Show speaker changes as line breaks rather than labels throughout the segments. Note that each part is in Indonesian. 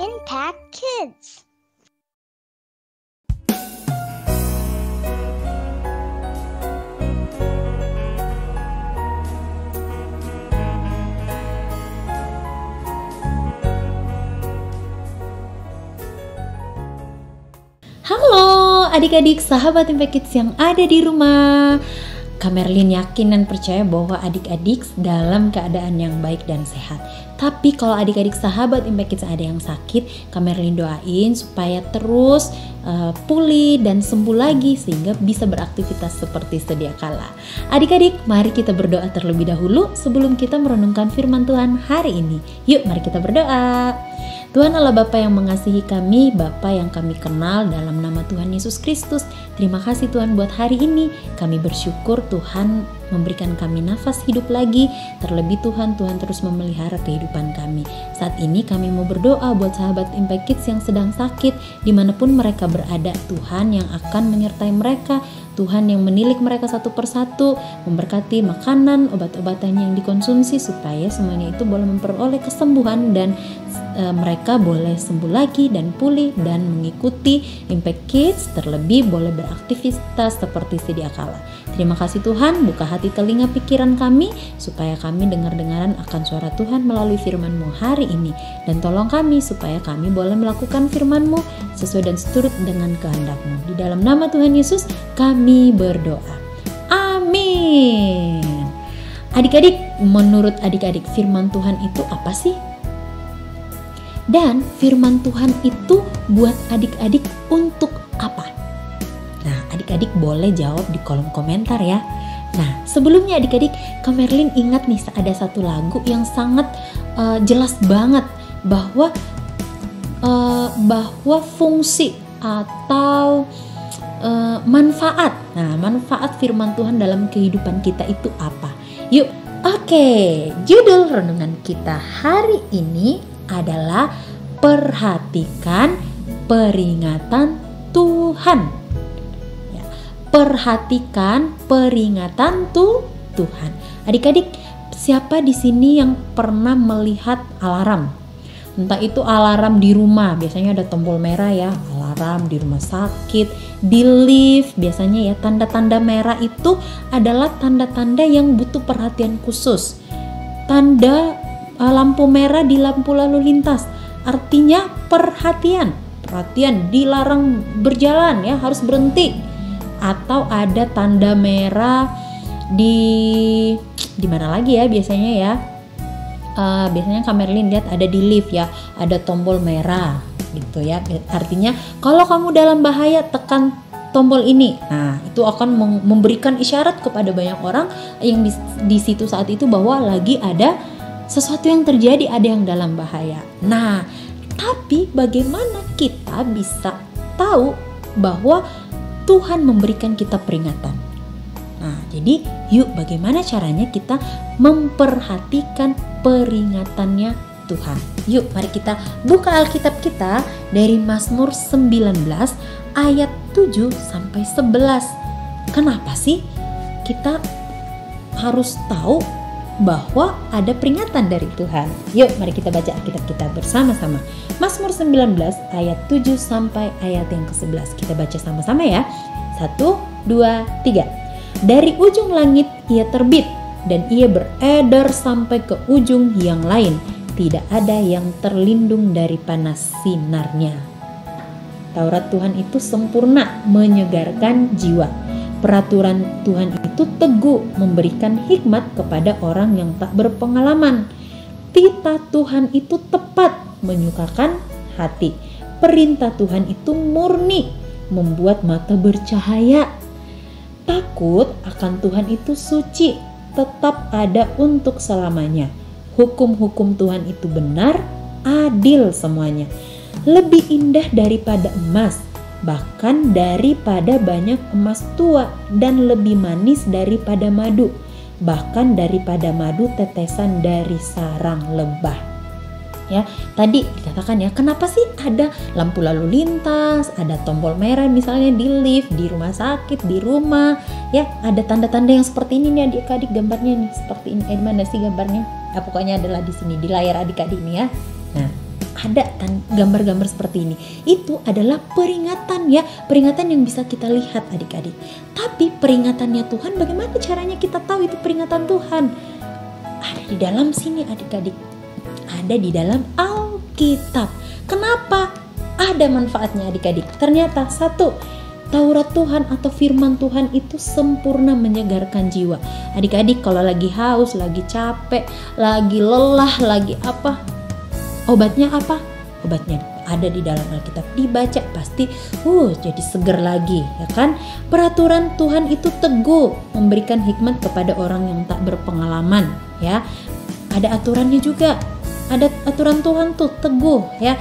Impact Kids.
Halo adik-adik sahabat Impact Kids yang ada di rumah. Kak Merlin yakin dan percaya bahwa adik-adik dalam keadaan yang baik dan sehat. Tapi kalau adik-adik sahabat Impact Kids ada yang sakit, Kak Merlin doain supaya terus pulih dan sembuh lagi sehingga bisa beraktivitas seperti sedia kala. Adik-adik, mari kita berdoa terlebih dahulu sebelum kita merenungkan firman Tuhan hari ini. Yuk, mari kita berdoa. Tuhan Allah Bapa yang mengasihi kami, Bapa yang kami kenal dalam nama Tuhan Yesus Kristus. Terima kasih Tuhan buat hari ini. Kami bersyukur Tuhan memberikan kami nafas hidup lagi. Terlebih Tuhan terus memelihara kehidupan kami. Saat ini kami mau berdoa buat sahabat Impact Kids yang sedang sakit, dimanapun mereka berada. Tuhan yang akan menyertai mereka, Tuhan yang menilik mereka satu persatu, memberkati makanan, obat-obatan yang dikonsumsi supaya semuanya itu boleh memperoleh kesembuhan dan mereka boleh sembuh lagi dan pulih dan mengikuti Impact Kids, terlebih boleh beraktivitas seperti sedia kala. Terima kasih Tuhan, buka hati telinga pikiran kami supaya kami dengar-dengaran akan suara Tuhan melalui firman-Mu hari ini, dan tolong kami supaya kami boleh melakukan firman-Mu sesuai dan seturut dengan kehendak-Mu. Di dalam nama Tuhan Yesus kami berdoa. Amin. Adik-adik, menurut adik-adik firman Tuhan itu apa sih? Dan firman Tuhan itu buat adik-adik untuk apa? Nah, adik-adik boleh jawab di kolom komentar ya. Nah, sebelumnya adik-adik, Kak Merlin ingat nih ada satu lagu yang sangat jelas banget bahwa fungsi atau manfaat. Nah, manfaat firman Tuhan dalam kehidupan kita itu apa? Yuk, oke. Judul renungan kita hari ini adalah perhatikan peringatan Tuhan. Ya, perhatikan peringatan Tuhan. Adik-adik, siapa di sini yang pernah melihat alarm? Entah itu alarm di rumah, biasanya ada tombol merah ya, alarm di rumah sakit, di lift, biasanya ya tanda-tanda merah itu adalah tanda-tanda yang butuh perhatian khusus. Tanda lampu merah di lampu lalu lintas artinya perhatian, dilarang berjalan ya, harus berhenti. Atau ada tanda merah di mana lagi ya biasanya ya, biasanya Kak Merlin lihat ada di lift ya, ada tombol merah gitu ya, artinya kalau kamu dalam bahaya tekan tombol ini. Nah, itu akan memberikan isyarat kepada banyak orang yang di situ saat itu bahwa lagi ada sesuatu yang terjadi, ada yang dalam bahaya. Nah, tapi bagaimana kita bisa tahu bahwa Tuhan memberikan kita peringatan? Nah, jadi yuk bagaimana caranya kita memperhatikan peringatannya Tuhan. Yuk mari kita buka Alkitab kita dari Mazmur 19 ayat 7 sampai 11. Kenapa sih kita harus tahu bahwa ada peringatan dari Tuhan? Yuk mari kita baca Alkitab kita bersama-sama. Mazmur 19 ayat 7 sampai ayat yang ke-11. Kita baca sama-sama ya. 1, 2, 3. Dari ujung langit ia terbit dan ia beredar sampai ke ujung yang lain. Tidak ada yang terlindung dari panas sinarnya. Taurat Tuhan itu sempurna, menyegarkan jiwa. Peraturan Tuhan itu teguh, memberikan hikmat kepada orang yang tak berpengalaman. Titah Tuhan itu tepat, menyukakan hati. Perintah Tuhan itu murni, membuat mata bercahaya. Takut akan Tuhan itu suci, tetap ada untuk selamanya. Hukum-hukum Tuhan itu benar, adil semuanya. Lebih indah daripada emas, bahkan daripada banyak emas tua, dan lebih manis daripada madu, bahkan daripada madu tetesan dari sarang lebah. Ya, tadi dikatakan ya, kenapa sih ada lampu lalu lintas, ada tombol merah misalnya di lift, di rumah sakit, di rumah, ya ada tanda-tanda yang seperti ini nih adik-adik, gambarnya nih seperti ini. Mana sih gambarnya? Pokoknya adalah di sini di layar adik-adik ini ya. Nah, ada gambar-gambar seperti ini. Itu adalah peringatan ya, peringatan yang bisa kita lihat adik-adik. Tapi peringatannya Tuhan, bagaimana caranya kita tahu itu peringatan Tuhan? Ada di dalam sini adik-adik. Ada di dalam Alkitab. Kenapa? Ada manfaatnya adik-adik. Ternyata satu, Taurat Tuhan atau firman Tuhan itu sempurna menyegarkan jiwa. Adik-adik kalau lagi haus, lagi capek, lagi lelah, lagi apa? Obatnya apa? Obatnya ada di dalam Alkitab. Dibaca pasti jadi seger lagi, ya kan? Peraturan Tuhan itu teguh, memberikan hikmat kepada orang yang tak berpengalaman, ya. Ada aturannya juga. Ada aturan Tuhan tuh teguh, ya.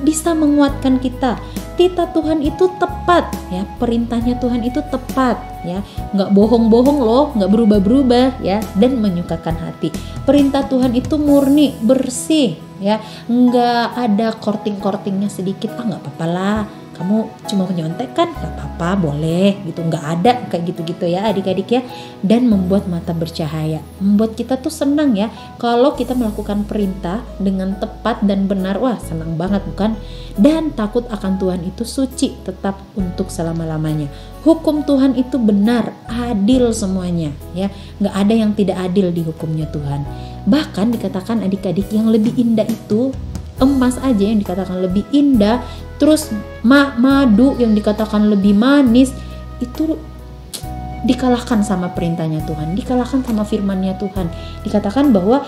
Bisa menguatkan kita. Tita Tuhan itu tepat, ya. Perintahnya Tuhan itu tepat, ya. Nggak bohong-bohong loh, nggak berubah-berubah, ya. Dan menyukakan hati. Perintah Tuhan itu murni, bersih, ya. Nggak ada korting-kortingnya sedikit. Nggak apa-apa lah. Kamu cuma nyontek kan, gak apa-apa, boleh gitu, nggak ada kayak gitu-gitu ya adik-adik ya. Dan membuat mata bercahaya, membuat kita tuh senang ya kalau kita melakukan perintah dengan tepat dan benar. Wah, senang banget bukan? Dan takut akan Tuhan itu suci, tetap untuk selama-lamanya. Hukum Tuhan itu benar, adil semuanya ya, nggak ada yang tidak adil di hukumnya Tuhan. Bahkan dikatakan adik-adik yang lebih indah itu emas aja yang dikatakan lebih indah, terus madu yang dikatakan lebih manis, itu dikalahkan sama perintahnya Tuhan, dikalahkan sama firmannya Tuhan. Dikatakan bahwa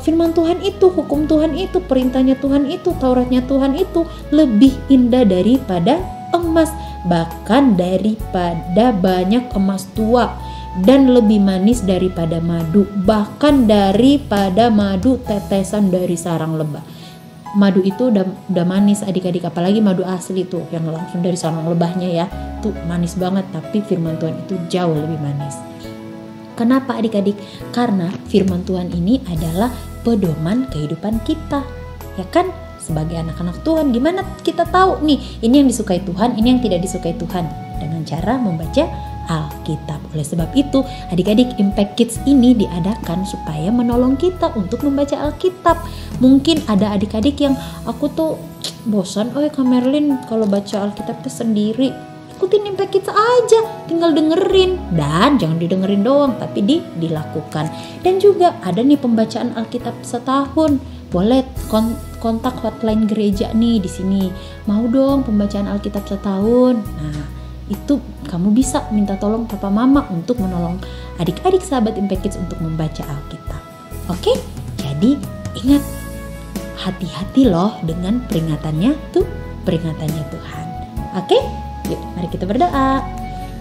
firman Tuhan itu, hukum Tuhan itu, perintahnya Tuhan itu, Tauratnya Tuhan itu lebih indah daripada emas, bahkan daripada banyak emas tua, dan lebih manis daripada madu, bahkan daripada madu tetesan dari sarang lebah. Madu itu udah manis adik-adik, apalagi madu asli tuh yang langsung dari sarang lebahnya ya, tuh manis banget. Tapi firman Tuhan itu jauh lebih manis. Kenapa adik-adik? Karena firman Tuhan ini adalah pedoman kehidupan kita, ya kan? Sebagai anak-anak Tuhan, gimana kita tahu nih ini yang disukai Tuhan, ini yang tidak disukai Tuhan? Dengan cara membaca Alkitab. Oleh sebab itu, adik-adik, Impact Kids ini diadakan supaya menolong kita untuk membaca Alkitab. Mungkin ada adik-adik yang aku tuh bosan, Kak Merlin kalau baca Alkitabnya sendiri. Ikutin Impact Kids aja, tinggal dengerin. Dan jangan didengerin doang, tapi dilakukan. Dan juga ada nih pembacaan Alkitab setahun. Boleh kontak hotline gereja nih di sini. Mau dong pembacaan Alkitab setahun. Nah, itu kamu bisa minta tolong papa mama untuk menolong adik-adik sahabat Impact Kids untuk membaca Alkitab. Oke? Jadi ingat, hati-hati loh dengan peringatannya Tuhan. Oke? Yuk, mari kita berdoa.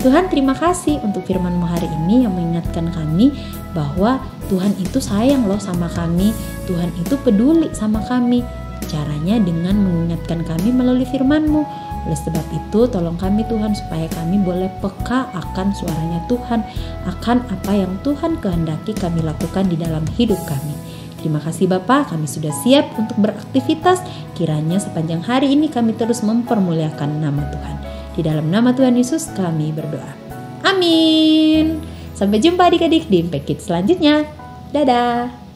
Tuhan, terima kasih untuk firman-Mu hari ini yang mengingatkan kami bahwa Tuhan itu sayang loh sama kami. Tuhan itu peduli sama kami. Caranya dengan mengingatkan kami melalui firman-Mu. Oleh sebab itu, tolong kami Tuhan supaya kami boleh peka akan suaranya Tuhan, akan apa yang Tuhan kehendaki kami lakukan di dalam hidup kami. Terima kasih Bapa, kami sudah siap untuk beraktivitas. Kiranya sepanjang hari ini kami terus mempermuliakan nama Tuhan. Di dalam nama Tuhan Yesus kami berdoa. Amin. Sampai jumpa adik-adik di Impact Kids selanjutnya. Dadah.